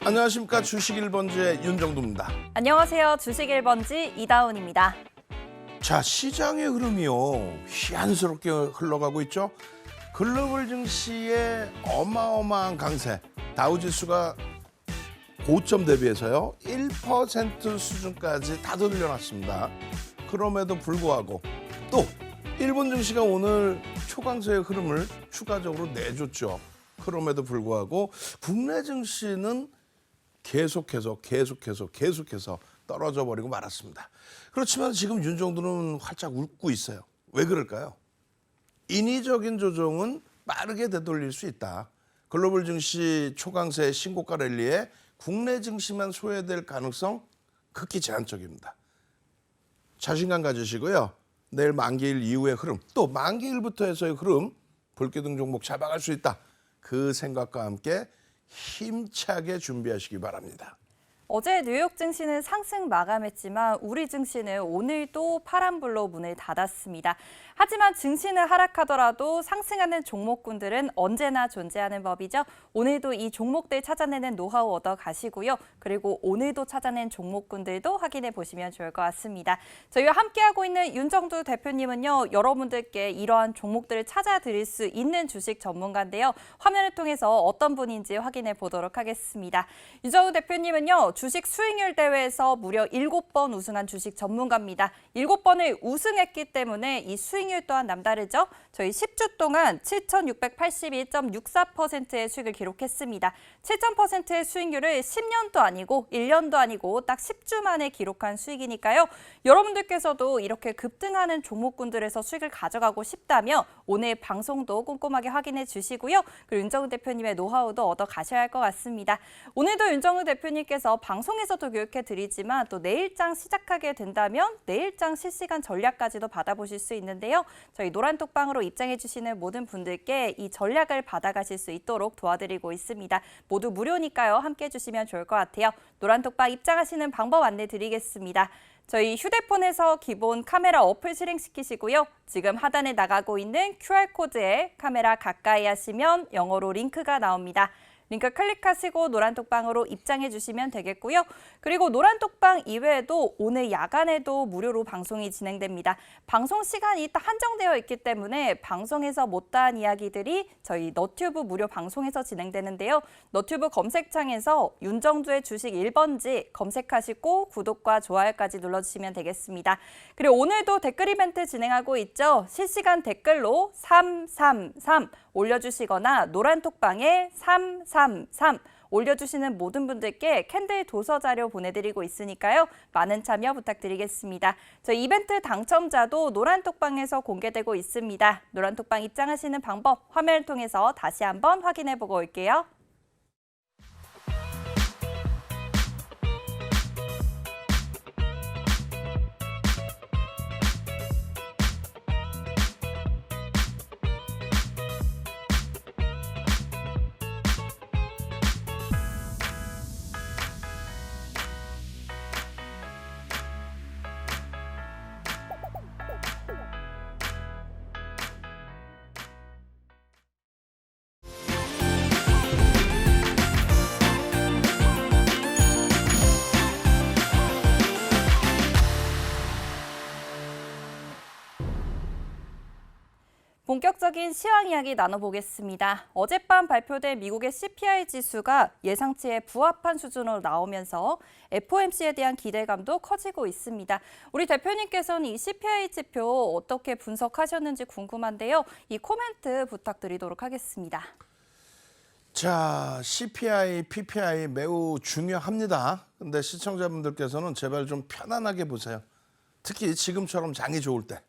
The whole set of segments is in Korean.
안녕하십니까. 주식 1번지의 윤정두입니다. 안녕하세요. 주식 1번지 이다운입니다. 자, 시장의 흐름이요. 희한스럽게 흘러가고 있죠. 글로벌 증시의 어마어마한 강세. 다우지수가 고점 대비해서요. 1% 수준까지 다 돌려놨습니다. 그럼에도 불구하고 또 일본 증시가 오늘 초강세의 흐름을 추가적으로 내줬죠. 그럼에도 불구하고 국내 증시는 계속해서 떨어져 버리고 말았습니다. 그렇지만 지금 윤정두는 활짝 웃고 있어요. 왜 그럴까요? 인위적인 조정은 빠르게 되돌릴 수 있다. 글로벌 증시 초강세 신고가 랠리에 국내 증시만 소외될 가능성 극히 제한적입니다. 자신감 가지시고요. 내일 만기일 이후의 흐름, 또 만기일부터 해서의 흐름, 불기둥 종목 잡아갈 수 있다. 그 생각과 함께 힘차게 준비하시기 바랍니다. 어제 뉴욕 증시는 상승 마감했지만 우리 증시는 오늘도 파란불로 문을 닫았습니다. 하지만 증시는 하락하더라도 상승하는 종목군들은 언제나 존재하는 법이죠. 오늘도 이 종목들 찾아내는 노하우 얻어 가시고요. 그리고 오늘도 찾아낸 종목군들도 확인해 보시면 좋을 것 같습니다. 저희와 함께하고 있는 윤정두 대표님은요. 여러분들께 이러한 종목들을 찾아드릴 수 있는 주식 전문가인데요. 화면을 통해서 어떤 분인지 확인해 보도록 하겠습니다. 윤정두 대표님은요. 주식 수익률 대회에서 무려 7번 우승한 주식 전문가입니다. 7번을 우승했기 때문에 이 수익률 또한 남다르죠. 저희 10주 동안 7,681.64%의 수익을 기록했습니다. 7,000%의 수익률을 10년도 아니고 1년도 아니고 딱 10주 만에 기록한 수익이니까요. 여러분들께서도 이렇게 급등하는 종목군들에서 수익을 가져가고 싶다면 오늘 방송도 꼼꼼하게 확인해 주시고요. 그리고 윤정우 대표님의 노하우도 얻어 가셔야 할 것 같습니다. 오늘도 윤정우 대표님께서 방송에서도 교육해 드리지만 또 내일장 시작하게 된다면 내일장 실시간 전략까지도 받아보실 수 있는데요. 저희 노란톡방으로 입장해 주시는 모든 분들께 이 전략을 받아가실 수 있도록 도와드리고 있습니다. 모두 무료니까요. 함께해 주시면 좋을 것 같아요. 노란톡방 입장하시는 방법 안내 드리겠습니다. 저희 휴대폰에서 기본 카메라 어플 실행시키시고요. 지금 하단에 나가고 있는 QR코드에 카메라 가까이 하시면 영어로 링크가 나옵니다. 링크 클릭하시고 노란톡방으로 입장해 주시면 되겠고요. 그리고 노란톡방 이외에도 오늘 야간에도 무료로 방송이 진행됩니다. 방송 시간이 딱 한정되어 있기 때문에 방송에서 못다한 이야기들이 저희 너튜브 무료 방송에서 진행되는데요. 너튜브 검색창에서 윤정두의 주식 1번지 검색하시고 구독과 좋아요까지 눌러주시면 되겠습니다. 그리고 오늘도 댓글 이벤트 진행하고 있죠. 실시간 댓글로 333 올려주시거나 노란톡방에 333 올려주시는 모든 분들께 캔들 도서 자료 보내드리고 있으니까요. 많은 참여 부탁드리겠습니다. 저희 이벤트 당첨자도 노란톡방에서 공개되고 있습니다. 노란톡방 입장하시는 방법 화면을 통해서 다시 한번 확인해보고 올게요. 본격적인 시황 이야기 나눠보겠습니다. 어젯밤 발표된 미국의 CPI 지수가 예상치에 부합한 수준으로 나오면서 FOMC에 대한 기대감도 커지고 있습니다. 우리 대표님께서는 이 CPI 지표 어떻게 분석하셨는지 궁금한데요. 이 코멘트 부탁드리도록 하겠습니다. 자, CPI, PPI 매우 중요합니다. 근데 시청자분들께서는 제발 좀 편안하게 보세요. 특히 지금처럼 장이 좋을 때.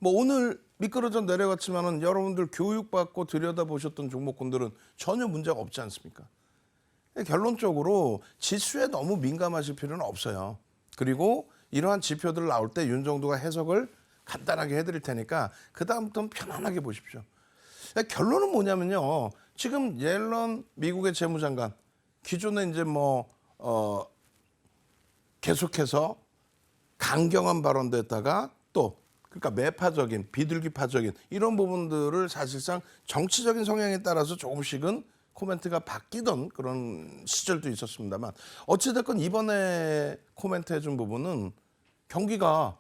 뭐 오늘 미끄러져 내려갔지만은 여러분들 교육받고 들여다보셨던 종목군들은 전혀 문제가 없지 않습니까? 결론적으로 지수에 너무 민감하실 필요는 없어요. 그리고 이러한 지표들 나올 때 윤정두가 해석을 간단하게 해드릴 테니까 그 다음부터는 편안하게 보십시오. 결론은 뭐냐면요. 지금 옐런 미국의 재무장관 기존에 이제 계속해서 강경한 발언도 했다가 또 그러니까 매파적인 비둘기파적인 이런 부분들을 사실상 정치적인 성향에 따라서 조금씩은 코멘트가 바뀌던 그런 시절도 있었습니다만 어찌됐건 이번에 코멘트해 준 부분은 경기가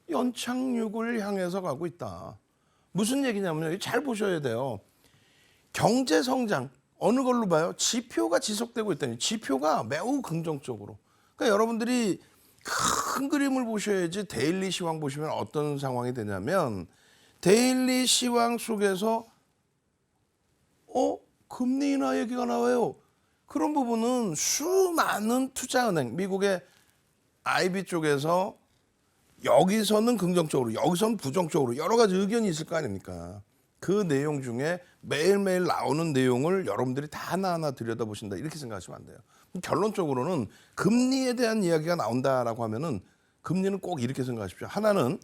연착륙을 향해서 가고 있다. 무슨 얘기냐면요. 잘 보셔야 돼요. 경제 성장 어느 걸로 봐요? 지표가 지속되고 있다니. 지표가 매우 긍정적으로. 그러니까 여러분들이 큰 그림을 보셔야지 데일리 시황 보시면 어떤 상황이 되냐면 데일리 시황 속에서 금리 인하 얘기가 나와요. 그런 부분은 수많은 투자은행, 미국의 IB 쪽에서 여기서는 긍정적으로, 여기서는 부정적으로 여러 가지 의견이 있을 거 아닙니까? 그 내용 중에 매일매일 나오는 내용을 여러분들이 다 하나하나 들여다보신다. 이렇게 생각하시면 안 돼요. 결론적으로는 금리에 대한 이야기가 나온다라고 하면은 금리는 꼭 이렇게 생각하십시오. 하나는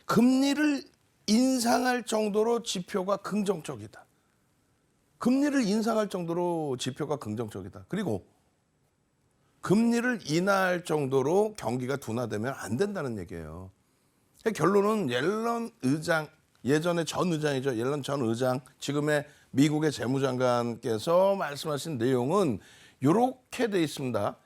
금리를 인상할 정도로 지표가 긍정적이다. 금리를 인상할 정도로 지표가 긍정적이다. 그리고 금리를 인하할 정도로 경기가 둔화되면 안 된다는 얘기예요. 결론은 옐런 의장, 예전에 전 의장이죠. 옐런 전 의장, 지금의 미국의 재무장관께서 말씀하신 내용은 이렇게 돼 있습니다.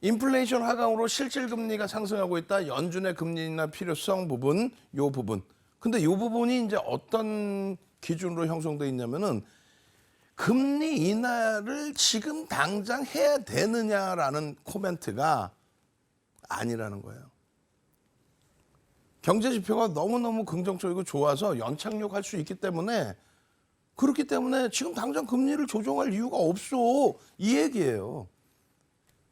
인플레이션 하강으로 실질 금리가 상승하고 있다. 연준의 금리 인하 필요성 부분, 요 부분. 근데 요 부분이 이제 어떤 기준으로 형성돼 있냐면은 금리 인하를 지금 당장 해야 되느냐라는 코멘트가 아니라는 거예요. 경제 지표가 너무너무 긍정적이고 좋아서 연착륙할 수 있기 때문에 그렇기 때문에 지금 당장 금리를 조정할 이유가 없어. 이 얘기예요.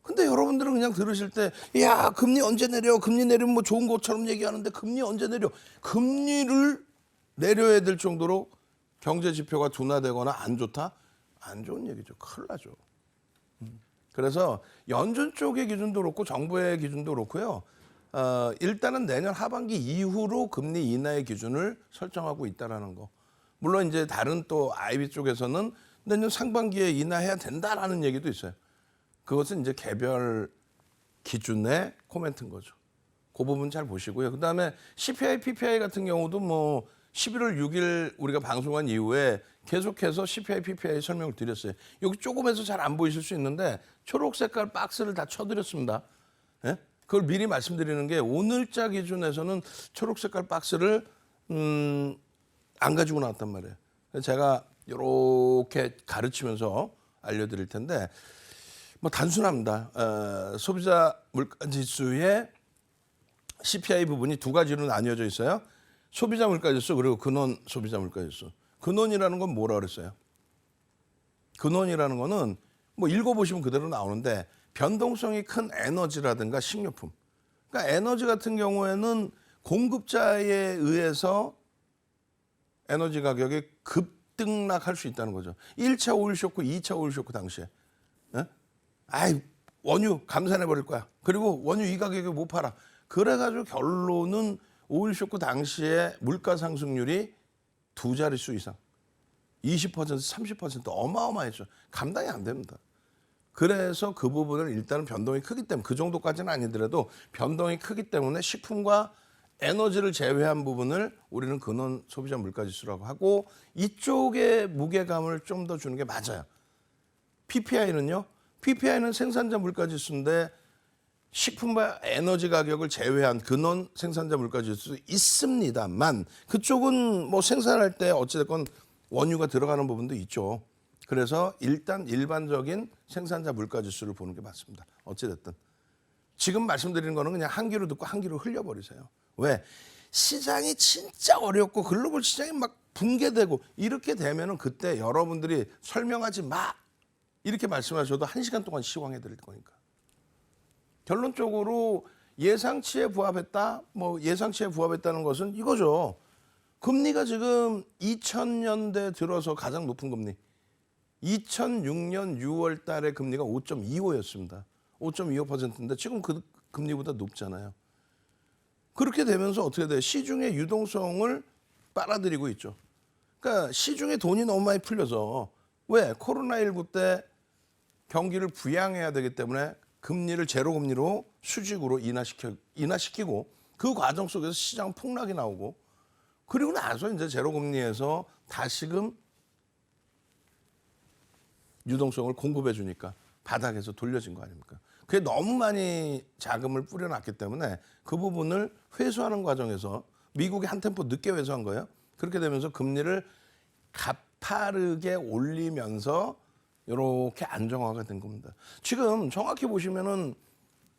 근데 여러분들은 그냥 들으실 때, 야, 금리 언제 내려? 금리 내리면 뭐 좋은 것처럼 얘기하는데 금리 언제 내려? 금리를 내려야 될 정도로 경제 지표가 둔화되거나 안 좋다? 안 좋은 얘기죠. 큰일 나죠. 그래서 연준 쪽의 기준도 그렇고 정부의 기준도 그렇고요. 일단은 내년 하반기 이후로 금리 인하의 기준을 설정하고 있다라는 거. 물론 이제 다른 또 IB 쪽에서는 내년 상반기에 인하해야 된다라는 얘기도 있어요. 그것은 이제 개별 기준의 코멘트인 거죠. 그 부분 잘 보시고요. 그다음에 CPI, PPI 같은 경우도 뭐 11월 6일 우리가 방송한 이후에 계속해서 CPI, PPI 설명을 드렸어요. 여기 조금에서 잘 안 보이실 수 있는데 초록 색깔 박스를 다 쳐드렸습니다. 예? 그걸 미리 말씀드리는 게 오늘자 기준에서는 초록 색깔 박스를 안 가지고 나왔단 말이에요. 그래서 제가 이렇게 가르치면서 알려드릴 텐데 뭐 단순합니다. 소비자 물가 지수의 CPI 부분이 두 가지로 나뉘어져 있어요. 소비자 물가 지수 그리고 근원 소비자 물가 지수. 근원이라는 건 뭐라 그랬어요? 근원이라는 거는 뭐 읽어보시면 그대로 나오는데 변동성이 큰 에너지라든가 식료품. 그러니까 에너지 같은 경우에는 공급자에 의해서 에너지 가격이 급등락할 수 있다는 거죠. 1차 오일 쇼크, 2차 오일 쇼크 당시에. 예? 아이, 원유 감산해버릴 거야. 그리고 원유 이 가격에 못 팔아. 그래가지고 결론은 오일 쇼크 당시에 물가 상승률이 두 자릿수 이상. 20%, 30% 어마어마했죠. 감당이 안 됩니다. 그래서 그 부분을 일단은 변동이 크기 때문에 그 정도까지는 아니더라도 변동이 크기 때문에 식품과 에너지를 제외한 부분을 우리는 근원 소비자 물가지수라고 하고 이쪽에 무게감을 좀 더 주는 게 맞아요. PPI는요. PPI는 생산자 물가지수인데 식품과 에너지 가격을 제외한 근원 생산자 물가지수 있습니다만 그쪽은 뭐 생산할 때 어찌됐건 원유가 들어가는 부분도 있죠. 그래서 일단 일반적인 생산자 물가지수를 보는 게 맞습니다. 어찌됐든. 지금 말씀드리는 거는 그냥 한 귀로 듣고 한 귀로 흘려버리세요. 왜? 시장이 진짜 어렵고 글로벌 시장이 막 붕괴되고 이렇게 되면은 그때 여러분들이 설명하지 마. 이렇게 말씀하셔도 1시간 동안 시황해 드릴 거니까. 결론적으로 예상치에 부합했다. 뭐 예상치에 부합했다는 것은 이거죠. 금리가 지금 2000년대 들어서 가장 높은 금리. 2006년 6월 달에 금리가 5.25였습니다. 5.25%인데 지금 그 금리보다 높잖아요. 그렇게 되면서 어떻게 돼요? 시중의 유동성을 빨아들이고 있죠. 그러니까 시중에 돈이 너무 많이 풀려서 왜? 코로나19 때 경기를 부양해야 되기 때문에 금리를 제로 금리로 수직으로 인하시키고 그 과정 속에서 시장 폭락이 나오고 그리고 나서 이제 제로 금리에서 다시금 유동성을 공급해 주니까 바닥에서 돌려진 거 아닙니까? 그게 너무 많이 자금을 뿌려놨기 때문에 그 부분을 회수하는 과정에서 미국이 한 템포 늦게 회수한 거예요. 그렇게 되면서 금리를 가파르게 올리면서 이렇게 안정화가 된 겁니다. 지금 정확히 보시면은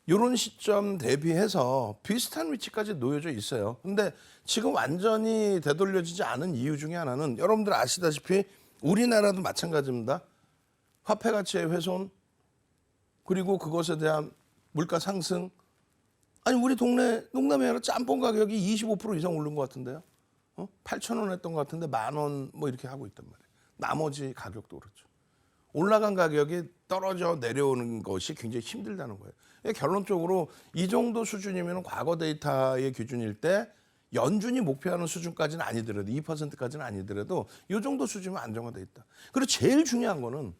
이런 시점 대비해서 비슷한 위치까지 놓여져 있어요. 근데 지금 완전히 되돌려지지 않은 이유 중에 하나는 여러분들 아시다시피 우리나라도 마찬가지입니다. 화폐 가치의 훼손, 그리고 그것에 대한 물가 상승. 아니 우리 동네 농담이 아니라 짬뽕 가격이 25% 이상 오른 것 같은데요. 8,000원 했던 것 같은데 10,000원 뭐 이렇게 하고 있단 말이에요. 나머지 가격도 그렇죠. 올라간 가격이 떨어져 내려오는 것이 굉장히 힘들다는 거예요. 결론적으로 이 정도 수준이면 과거 데이터의 기준일 때 연준이 목표하는 수준까지는 아니더라도 2%까지는 아니더라도 이 정도 수준이면 안정화돼 있다. 그리고 제일 중요한 거는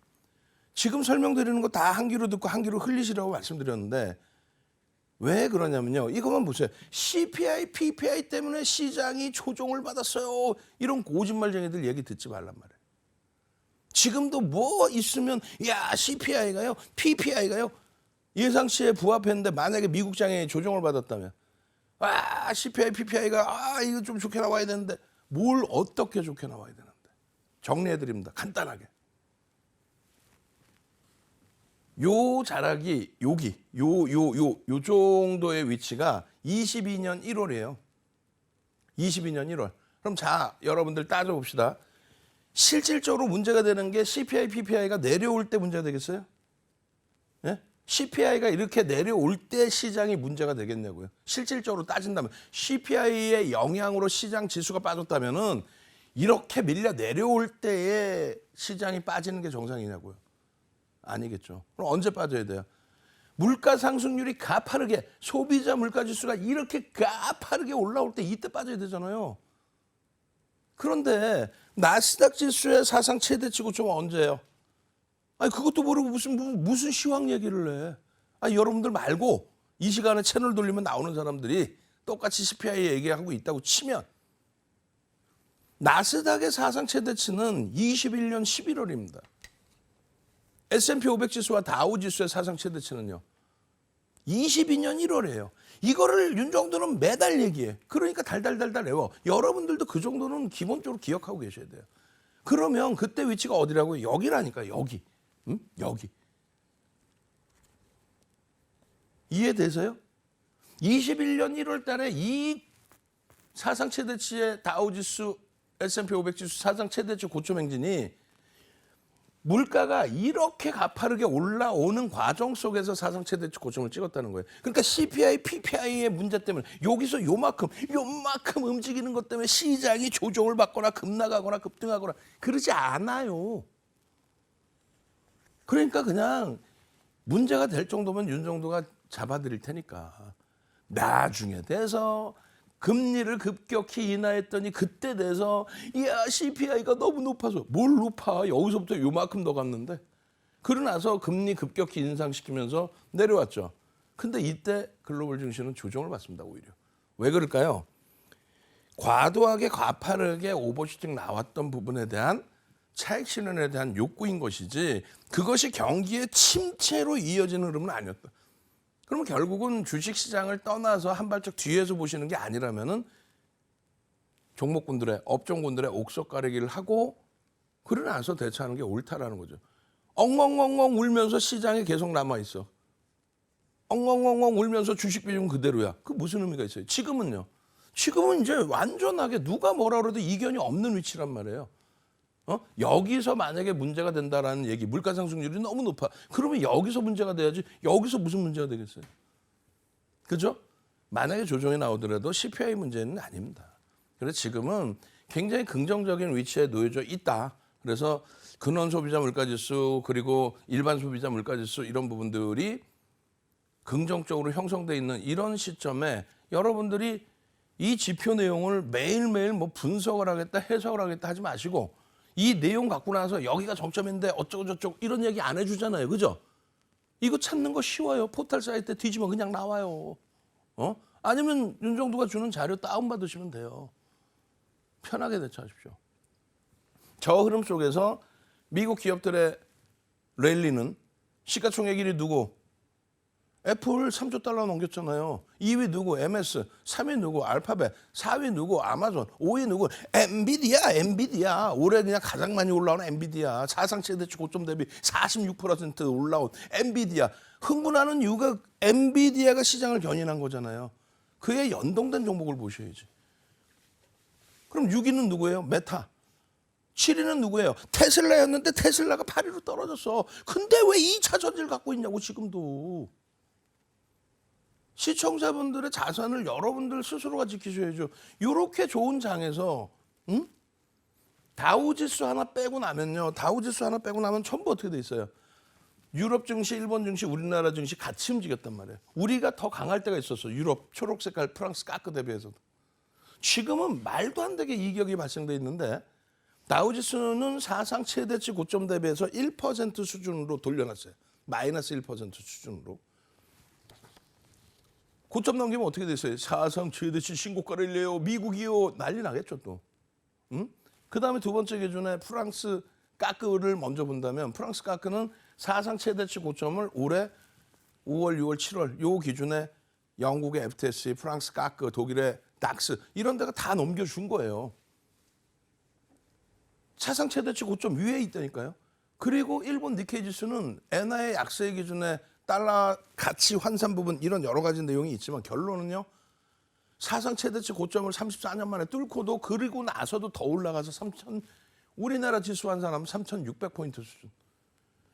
지금 설명드리는 거 다 한 귀로 듣고 한 귀로 흘리시라고 말씀드렸는데 왜 그러냐면요. 이것만 보세요. CPI, PPI 때문에 시장이 조정을 받았어요. 이런 거짓말쟁이들 얘기 듣지 말란 말이에요. 지금도 뭐 있으면 야 CPI가요, PPI가요 예상치에 부합했는데 만약에 미국장이 조정을 받았다면 CPI, PPI가 이거 좀 좋게 나와야 되는데 뭘 어떻게 좋게 나와야 되는데 정리해드립니다. 간단하게. 요 자락이 여기 요 정도의 위치가 22년 1월이에요. 22년 1월. 그럼 자 여러분들 따져봅시다. 실질적으로 문제가 되는 게 CPI, PPI가 내려올 때 문제가 되겠어요? 예? CPI가 이렇게 내려올 때 시장이 문제가 되겠냐고요. 실질적으로 따진다면 CPI의 영향으로 시장 지수가 빠졌다면은 이렇게 밀려 내려올 때에 시장이 빠지는 게 정상이냐고요. 아니겠죠. 그럼 언제 빠져야 돼요? 물가 상승률이 가파르게 소비자 물가 지수가 이렇게 가파르게 올라올 때 이때 빠져야 되잖아요. 그런데 나스닥 지수의 사상 최대치 고점 언제예요? 아니 그것도 모르고 무슨 시황 얘기를 해. 여러분들 말고 이 시간에 채널 돌리면 나오는 사람들이 똑같이 CPI 얘기하고 있다고 치면 나스닥의 사상 최대치는 21년 11월입니다. S&P 500 지수와 다우 지수의 사상 최대치는요. 22년 1월이에요. 이거를 윤정도는 매달 얘기해. 그러니까 달달달달 외워. 여러분들도 그 정도는 기본적으로 기억하고 계셔야 돼요. 그러면 그때 위치가 어디라고요? 여기라니까 여기. 여기. 이해되세요? 21년 1월 달에 이 사상 최대치의 다우지수, S&P 500 지수 사상 최대치 고점 행진이 물가가 이렇게 가파르게 올라오는 과정 속에서 사상 최대치 고점을 찍었다는 거예요. 그러니까 CPI, PPI의 문제 때문에 여기서 요만큼 움직이는 것 때문에 시장이 조정을 받거나 급락하거나 급등하거나 그러지 않아요. 그러니까 그냥 문제가 될 정도면 윤정도가 잡아드릴 테니까 나중에 돼서 금리를 급격히 인하했더니 그때 돼서 야 CPI가 너무 높아서 뭘 높아 여기서부터 요만큼 더 갔는데 그러고 나서 금리 급격히 인상시키면서 내려왔죠. 근데 이때 글로벌 증시는 조정을 받습니다. 오히려. 왜 그럴까요? 과도하게 가파르게 오버슈팅 나왔던 부분에 대한 차익 실현에 대한 욕구인 것이지 그것이 경기의 침체로 이어지는 흐름은 아니었다. 그러면 결국은 주식시장을 떠나서 한 발짝 뒤에서 보시는 게 아니라면은 종목군들의 업종군들의 옥석 가리기를 하고 그러고 나서 대처하는 게 옳다라는 거죠. 엉엉엉엉 울면서 시장에 계속 남아 있어. 엉엉엉엉 울면서 주식 비중 그대로야. 그 무슨 의미가 있어요? 지금은요. 지금은 이제 완전하게 누가 뭐라 그래도 이견이 없는 위치란 말이에요. 여기서 만약에 문제가 된다라는 얘기, 물가 상승률이 너무 높아. 그러면 여기서 문제가 돼야지. 여기서 무슨 문제가 되겠어요? 그죠? 만약에 조정이 나오더라도 CPI 문제는 아닙니다. 그래서 지금은 굉장히 긍정적인 위치에 놓여져 있다. 그래서 근원 소비자 물가지수 그리고 일반 소비자 물가지수 이런 부분들이 긍정적으로 형성돼 있는 이런 시점에 여러분들이 이 지표 내용을 매일매일 뭐 분석을 하겠다, 해석을 하겠다 하지 마시고 이 내용 갖고 나서 여기가 정점인데 어쩌고 저쩌고 이런 얘기 안 해주잖아요. 그죠? 이거 찾는 거 쉬워요. 포털 사이트에 뒤지면 그냥 나와요. 아니면 윤정도가 주는 자료 다운받으시면 돼요. 편하게 대처하십시오. 저 흐름 속에서 미국 기업들의 랠리는 시가총액 1위 누구? 애플 3조 달러 넘겼잖아요. 2위 누구? MS. 3위 누구? 알파벳. 4위 누구? 아마존. 5위 누구? 엔비디아. 올해 그냥 가장 많이 올라온 엔비디아. 사상 최대치 고점 대비 46% 올라온 엔비디아. 흥분하는 이유가 엔비디아가 시장을 견인한 거잖아요. 그에 연동된 종목을 보셔야지. 그럼 6위는 누구예요? 메타. 7위는 누구예요? 테슬라였는데 테슬라가 8위로 떨어졌어. 근데 왜 2차 전지를 갖고 있냐고 지금도. 시청자분들의 자산을 여러분들 스스로가 지키셔야죠. 이렇게 좋은 장에서 다우지수 하나 빼고 나면요. 다우지수 하나 빼고 나면 전부 어떻게 돼 있어요? 유럽 증시, 일본 증시, 우리나라 증시 같이 움직였단 말이에요. 우리가 더 강할 때가 있었어. 유럽 초록 색깔 프랑스 까크 대비해서도. 지금은 말도 안 되게 이격이 발생돼 있는데 다우지수는 사상 최대치 고점 대비해서 1% 수준으로 돌려놨어요. 마이너스 1% 수준으로. 고점 넘기면 어떻게 됐어요? 사상 최대치 신고가를 내요. 미국이요. 난리 나겠죠 또. 그다음에 두 번째 기준에 프랑스 까크를 먼저 본다면 프랑스 까크는 사상 최대치 고점을 올해 5월, 6월, 7월 요 기준에 영국의 FTSE, 프랑스 까크, 독일의 닥스 이런 데가 다 넘겨준 거예요. 사상 최대치 고점 위에 있다니까요. 그리고 일본 니케이 지수는 엔화의 약세 기준에 달러 가치 환산 부분 이런 여러 가지 내용이 있지만 결론은요. 사상 최대치 고점을 34년 만에 뚫고도 그리고 나서도 더 올라가서 우리나라 지수 환산하면 3,600포인트 수준.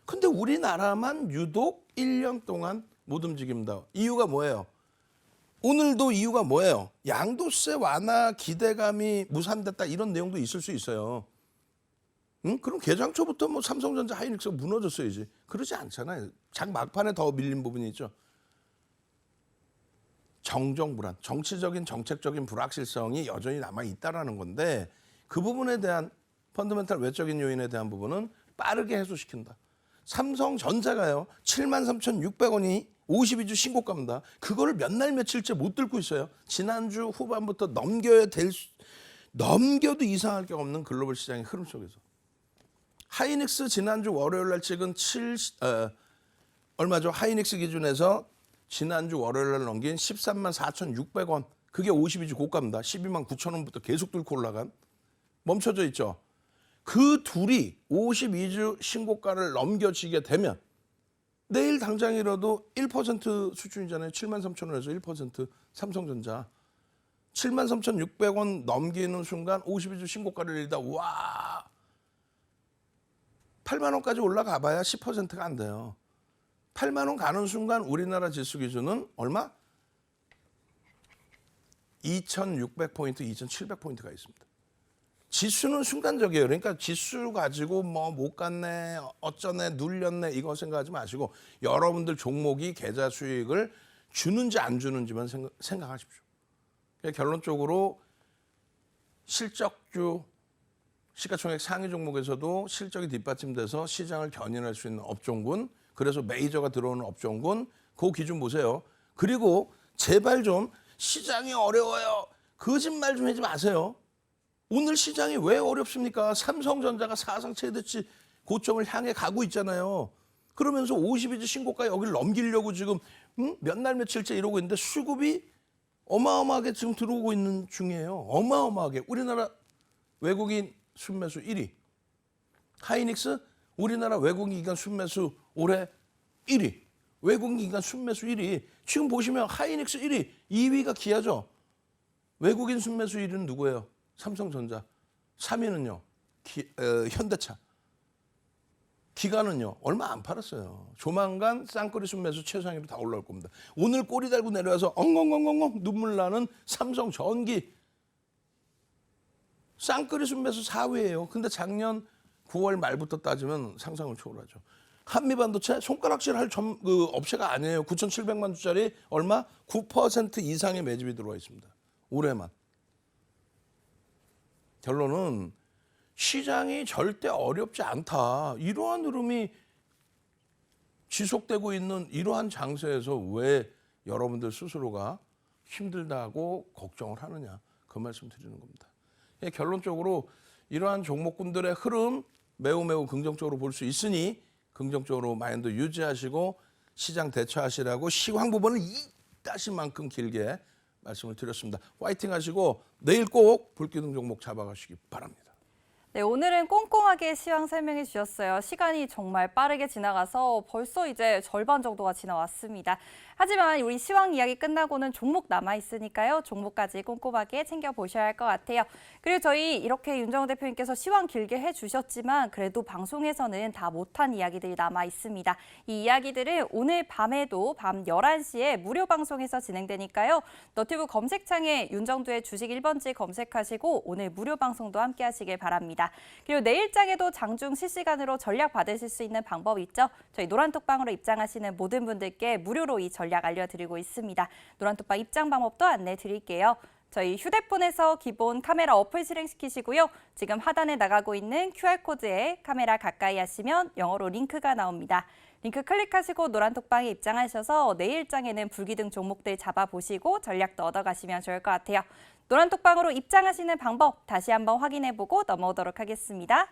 근데 우리나라만 유독 1년 동안 못 움직입니다. 이유가 뭐예요? 오늘도 이유가 뭐예요? 양도세 완화 기대감이 무산됐다 이런 내용도 있을 수 있어요. 그럼 개장 초부터 뭐 삼성전자 하이닉스가 무너졌어야지. 그러지 않잖아요. 장 막판에 더 밀린 부분이 있죠. 정정 불안, 정치적인 정책적인 불확실성이 여전히 남아 있다라는 건데 그 부분에 대한 펀더멘탈 외적인 요인에 대한 부분은 빠르게 해소시킨다. 삼성전자가요. 73,600원이 52주 신고가입니다. 그거를 몇 날 며칠째 못 들고 있어요. 지난주 후반부터 넘겨도 이상할 게 없는 글로벌 시장의 흐름 속에서. 하이닉스 지난주 월요일 날 찍은 얼마죠? 하이닉스 기준에서 지난주 월요일 날 넘긴 13만 4,600원. 그게 52주 고가입니다. 12만 9천 원부터 계속 뚫고 올라간. 멈춰져 있죠. 그 둘이 52주 신고가를 넘겨지게 되면 내일 당장이라도 1% 수준이잖아요. 7만 3천 원에서 1% 삼성전자. 7만 3,600원 넘기는 순간 52주 신고가를 일다 와 8만 원까지 올라가 봐야 10%가 안 돼요. 8만 원 가는 순간 우리나라 지수 기준은 얼마? 2,600포인트, 2,700포인트가 있습니다. 지수는 순간적이에요. 그러니까 지수 가지고 뭐 못 갔네, 어쩌네, 눌렸네 이거 생각하지 마시고 여러분들 종목이 계좌 수익을 주는지 안 주는지만 생각하십시오. 그러니까 결론적으로 실적주 시가총액 상위 종목에서도 실적이 뒷받침돼서 시장을 견인할 수 있는 업종군, 그래서 메이저가 들어오는 업종군, 그 기준 보세요. 그리고 제발 좀 시장이 어려워요. 거짓말 좀 하지 마세요. 오늘 시장이 왜 어렵습니까? 삼성전자가 사상 최대치 고점을 향해 가고 있잖아요. 그러면서 52주 신고가 여기를 넘기려고 지금 몇 날 며칠째 이러고 있는데 수급이 어마어마하게 지금 들어오고 있는 중이에요. 어마어마하게. 우리나라 외국인 순매수 1위. 하이닉스 우리나라 외국인 기관 순매수 올해 1위. 외국인 기관 순매수 1위. 지금 보시면 하이닉스 1위. 2위가 기아죠. 외국인 순매수 1위는 누구예요? 삼성전자. 3위는요. 현대차. 기관은요. 얼마 안 팔았어요. 조만간 쌍끌이 순매수 최상위로 다 올라올 겁니다. 오늘 꼬리 달고 내려와서 엉엉엉엉 눈물 나는 삼성전기. 쌍끌이 순매수 4위예요. 근데 작년 9월 말부터 따지면 상상을 초월하죠. 한미반도체 손가락질 할 업체가 아니에요. 9,700만 주짜리 얼마? 9% 이상의 매집이 들어와 있습니다. 올해만. 결론은 시장이 절대 어렵지 않다. 이러한 흐름이 지속되고 있는 이러한 장세에서 왜 여러분들 스스로가 힘들다고 걱정을 하느냐. 그 말씀 드리는 겁니다. 결론적으로 이러한 종목군들의 흐름 매우 긍정적으로 볼 수 있으니 그 긍정적으로 마인드 유지하시고 시장 대처하시라고 시황 부분을 이따시만큼 길게 말씀을 드렸습니다. 화이팅 하시고 내일 꼭 불기둥 종목 잡아가시기 바랍니다. 네, 오늘은 꼼꼼하게 시황 설명해 주셨어요. 시간이 정말 빠르게 지나가서 벌써 이제 절반 정도가 지나왔습니다. 하지만 우리 시황 이야기 끝나고는 종목 남아있으니까요. 종목까지 꼼꼼하게 챙겨보셔야 할 것 같아요. 그리고 저희 이렇게 윤정호 대표님께서 시황 길게 해주셨지만 그래도 방송에서는 다 못한 이야기들이 남아있습니다. 이 이야기들은 오늘 밤에도 밤 11시에 무료 방송에서 진행되니까요. 너튜브 검색창에 윤정두의 주식 1번지 검색하시고 오늘 무료 방송도 함께 하시길 바랍니다. 그리고 내일장에도 장중 실시간으로 전략 받으실 수 있는 방법이 있죠. 저희 노란톡방으로 입장하시는 모든 분들께 무료로 이 전략 알려드리고 있습니다. 노란톡방 입장 방법도 안내 드릴게요. 저희 휴대폰에서 기본 카메라 어플 실행시키시고요. 지금 하단에 나가고 있는 QR코드에 카메라 가까이 하시면 영어로 링크가 나옵니다. 링크 클릭하시고 노란톡방에 입장하셔서 내일장에는 불기둥 종목들 잡아보시고 전략도 얻어가시면 좋을 것 같아요. 노란톡방으로 입장하시는 방법 다시 한번 확인해보고 넘어오도록 하겠습니다.